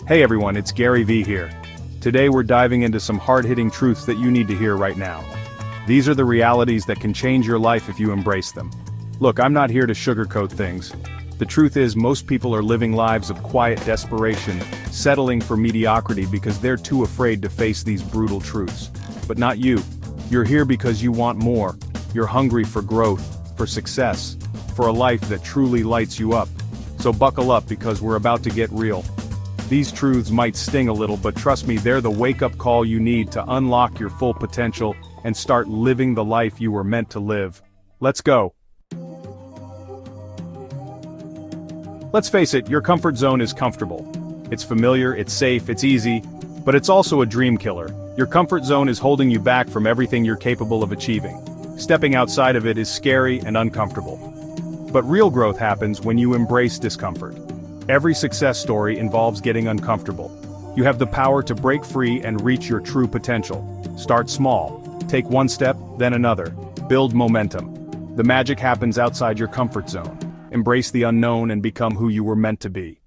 Hey everyone, it's Gary V here. Today we're diving into some hard-hitting truths that you need to hear right now. These are the realities that can change your life if you embrace them. Look, I'm not here to sugarcoat things. The truth is, most people are living lives of quiet desperation, settling for mediocrity because they're too afraid to face these brutal truths. But not you. You're here because you want more. You're hungry for growth, for success, for a life that truly lights you up. So buckle up because we're about to get real. These truths might sting a little, but trust me, they're the wake-up call you need to unlock your full potential and start living the life you were meant to live. Let's go. Let's face it, your comfort zone is comfortable. It's familiar, it's safe, it's easy, but it's also a dream killer. Your comfort zone is holding you back from everything you're capable of achieving. Stepping outside of it is scary and uncomfortable. But real growth happens when you embrace discomfort. Every success story involves getting uncomfortable. You have the power to break free and reach your true potential. Start small. Take one step, then another. Build momentum. The magic happens outside your comfort zone. Embrace the unknown and become who you were meant to be.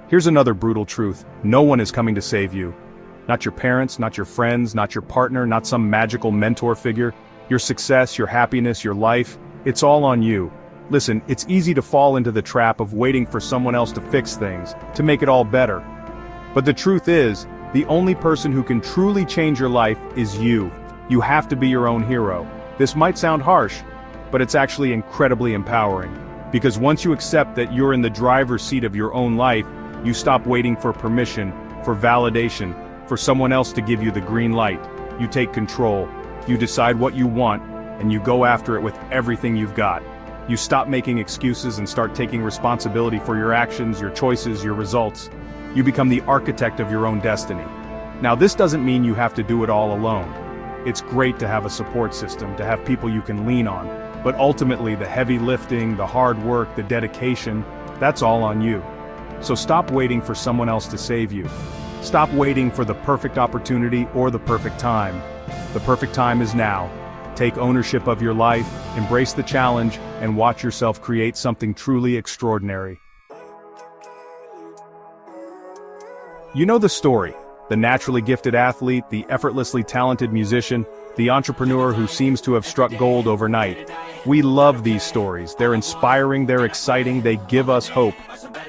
Here's another brutal truth. No one is coming to save you. Not your parents, not your friends, not your partner, not some magical mentor figure. Your success, your happiness, your life, it's all on you. Listen, it's easy to fall into the trap of waiting for someone else to fix things, to make it all better. But the truth is, the only person who can truly change your life is you. You have to be your own hero. This might sound harsh, but it's actually incredibly empowering. Because once you accept that you're in the driver's seat of your own life, you stop waiting for permission, for validation, for someone else to give you the green light. You take control, you decide what you want, and you go after it with everything you've got. You stop making excuses and start taking responsibility for your actions, your choices, your results. You become the architect of your own destiny. Now, this doesn't mean you have to do it all alone. It's great to have a support system, to have people you can lean on, but ultimately the heavy lifting, the hard work, the dedication, that's all on you. So stop waiting for someone else to save you. Stop waiting for the perfect opportunity or the perfect time. The perfect time is now. Take ownership of your life, embrace the challenge, and watch yourself create something truly extraordinary. You know the story. The naturally gifted athlete, the effortlessly talented musician, the entrepreneur who seems to have struck gold overnight. We love these stories. They're inspiring, they're exciting, they give us hope.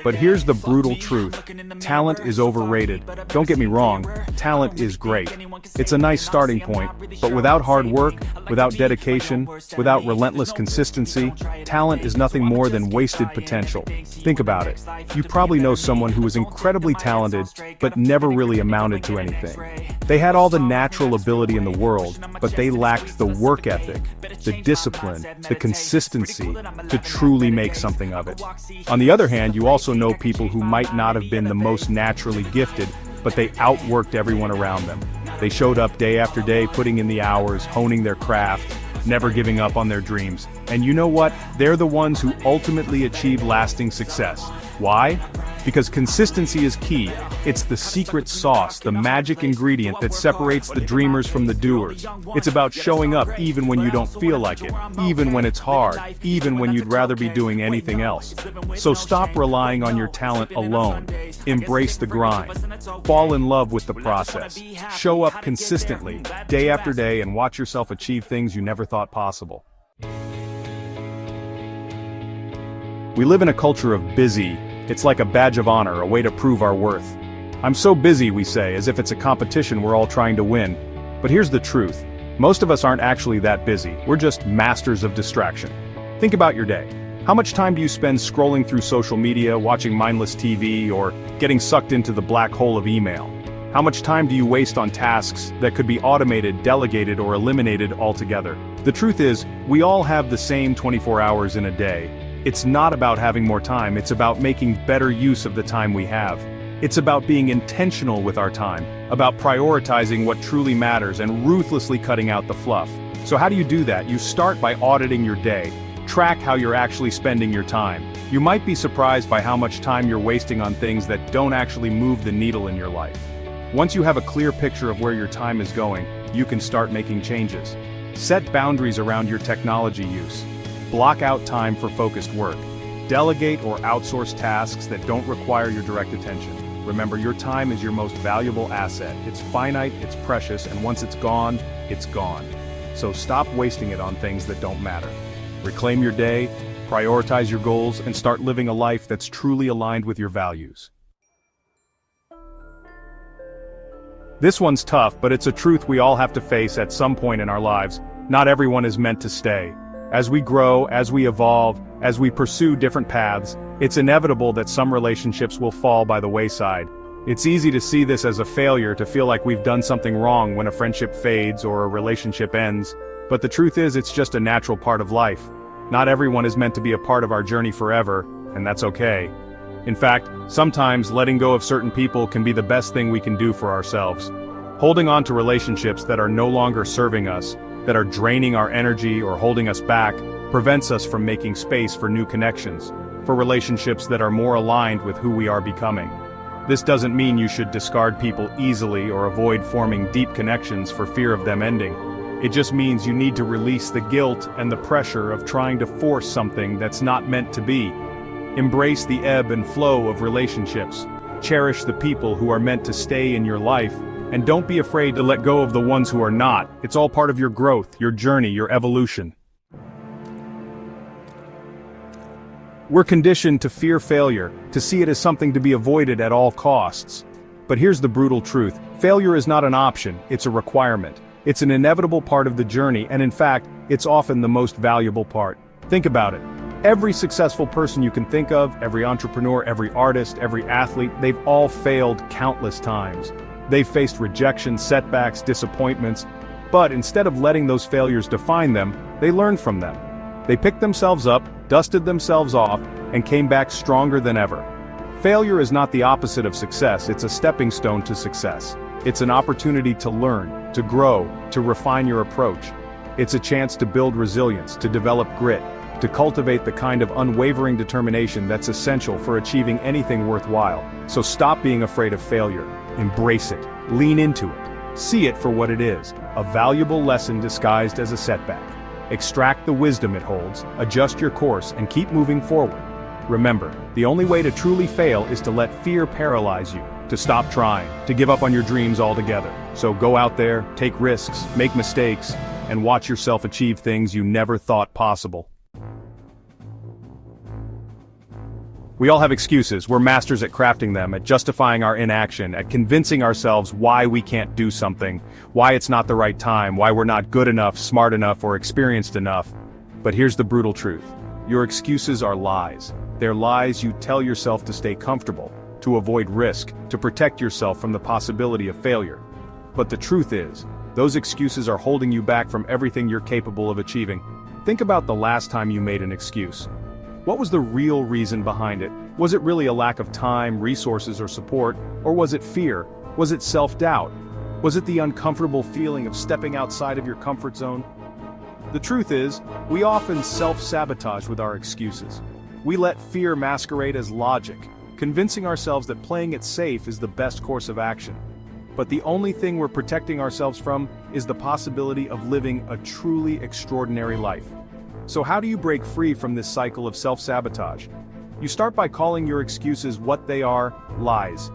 But here's the brutal truth. Talent is overrated. Don't get me wrong, talent is great. It's a nice starting point, but without hard work, without dedication, without relentless consistency, talent is nothing more than wasted potential. Think about it. You probably know someone who was incredibly talented, but never really amounted to anything. They had all the natural ability in the world, but they lacked the work ethic, the discipline, the consistency to truly make something of it. On the other hand, you also know people who might not have been the most naturally gifted, but they outworked everyone around them. They showed up day after day, putting in the hours, honing their craft, never giving up on their dreams. And you know what? They're the ones who ultimately achieve lasting success. Why? Because consistency is key. It's the secret sauce, the magic ingredient that separates the dreamers from the doers. It's about showing up even when you don't feel like it, even when it's hard, even when you'd rather be doing anything else. So stop relying on your talent alone. Embrace the grind. Fall in love with the process. Show up consistently, day after day, and watch yourself achieve things you never thought possible. We live in a culture of busy. It's like a badge of honor, a way to prove our worth. I'm so busy, we say, as if it's a competition we're all trying to win. But here's the truth. Most of us aren't actually that busy. We're just masters of distraction. Think about your day. How much time do you spend scrolling through social media, watching mindless TV, or getting sucked into the black hole of email? How much time do you waste on tasks that could be automated, delegated, or eliminated altogether? The truth is, we all have the same 24 hours in a day. It's not about having more time, it's about making better use of the time we have. It's about being intentional with our time, about prioritizing what truly matters and ruthlessly cutting out the fluff. So how do you do that? You start by auditing your day. Track how you're actually spending your time. You might be surprised by how much time you're wasting on things that don't actually move the needle in your life. Once you have a clear picture of where your time is going, you can start making changes. Set boundaries around your technology use. Block out time for focused work. Delegate or outsource tasks that don't require your direct attention. Remember, your time is your most valuable asset. It's finite, it's precious, and once it's gone, it's gone. So stop wasting it on things that don't matter. Reclaim your day, prioritize your goals, and start living a life that's truly aligned with your values. This one's tough, but it's a truth we all have to face at some point in our lives. Not everyone is meant to stay. As we grow, as we evolve, as we pursue different paths, it's inevitable that some relationships will fall by the wayside. It's easy to see this as a failure, to feel like we've done something wrong when a friendship fades or a relationship ends. But the truth is, it's just a natural part of life. Not everyone is meant to be a part of our journey forever, and that's okay. In fact, sometimes letting go of certain people can be the best thing we can do for ourselves. Holding on to relationships that are no longer serving us, that are draining our energy or holding us back, prevents us from making space for new connections, for relationships that are more aligned with who we are becoming. This doesn't mean you should discard people easily or avoid forming deep connections for fear of them ending. It just means you need to release the guilt and the pressure of trying to force something that's not meant to be. Embrace the ebb and flow of relationships. Cherish the people who are meant to stay in your life, and don't be afraid to let go of the ones who are not. It's all part of your growth, your journey, your evolution. We're conditioned to fear failure, to see it as something to be avoided at all costs. But here's the brutal truth: failure is not an option, it's a requirement. It's an inevitable part of the journey, and in fact, it's often the most valuable part. Think about it. Every successful person you can think of, every entrepreneur, every artist, every athlete, they've all failed countless times. They've faced rejection, setbacks, disappointments, but instead of letting those failures define them, they learned from them. They picked themselves up, dusted themselves off, and came back stronger than ever. Failure is not the opposite of success, it's a stepping stone to success. It's an opportunity to learn, to grow, to refine your approach. It's a chance to build resilience, to develop grit, to cultivate the kind of unwavering determination that's essential for achieving anything worthwhile. So stop being afraid of failure. Embrace it. Lean into it. See it for what it is, a valuable lesson disguised as a setback. Extract the wisdom it holds, adjust your course, and keep moving forward. Remember, the only way to truly fail is to let fear paralyze you, to stop trying, to give up on your dreams altogether. So go out there, take risks, make mistakes, and watch yourself achieve things you never thought possible. We all have excuses. We're masters at crafting them, at justifying our inaction, at convincing ourselves why we can't do something, why it's not the right time, why we're not good enough, smart enough, or experienced enough. But here's the brutal truth. Your excuses are lies. They're lies you tell yourself to stay comfortable, to avoid risk, to protect yourself from the possibility of failure. But the truth is, those excuses are holding you back from everything you're capable of achieving. Think about the last time you made an excuse. What was the real reason behind it? Was it really a lack of time, resources, or support? Or was it fear? Was it self-doubt? Was it the uncomfortable feeling of stepping outside of your comfort zone? The truth is, we often self-sabotage with our excuses. We let fear masquerade as logic, convincing ourselves that playing it safe is the best course of action. But the only thing we're protecting ourselves from is the possibility of living a truly extraordinary life. So how do you break free from this cycle of self-sabotage? You start by calling your excuses what they are: lies.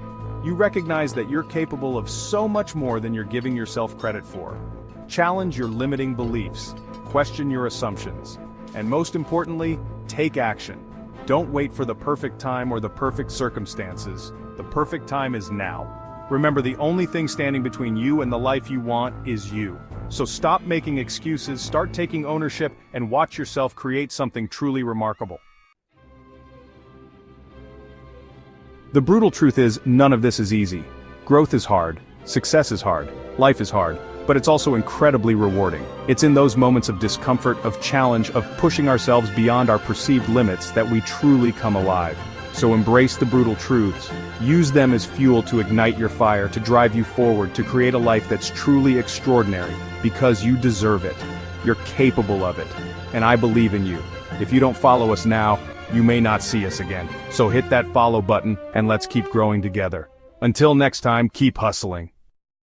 You recognize that you're capable of so much more than you're giving yourself credit for. Challenge your limiting beliefs, question your assumptions, and most importantly, take action. Don't wait for the perfect time or the perfect circumstances. The perfect time is now. Remember, the only thing standing between you and the life you want is you. So stop making excuses, start taking ownership, and watch yourself create something truly remarkable. The brutal truth is, none of this is easy. Growth is hard, success is hard, life is hard, but it's also incredibly rewarding. It's in those moments of discomfort, of challenge, of pushing ourselves beyond our perceived limits that we truly come alive. So embrace the brutal truths. Use them as fuel to ignite your fire, to drive you forward, to create a life that's truly extraordinary, because you deserve it. You're capable of it. And I believe in you. If you don't follow us now, you may not see us again. So hit that follow button, and let's keep growing together. Until next time, keep hustling.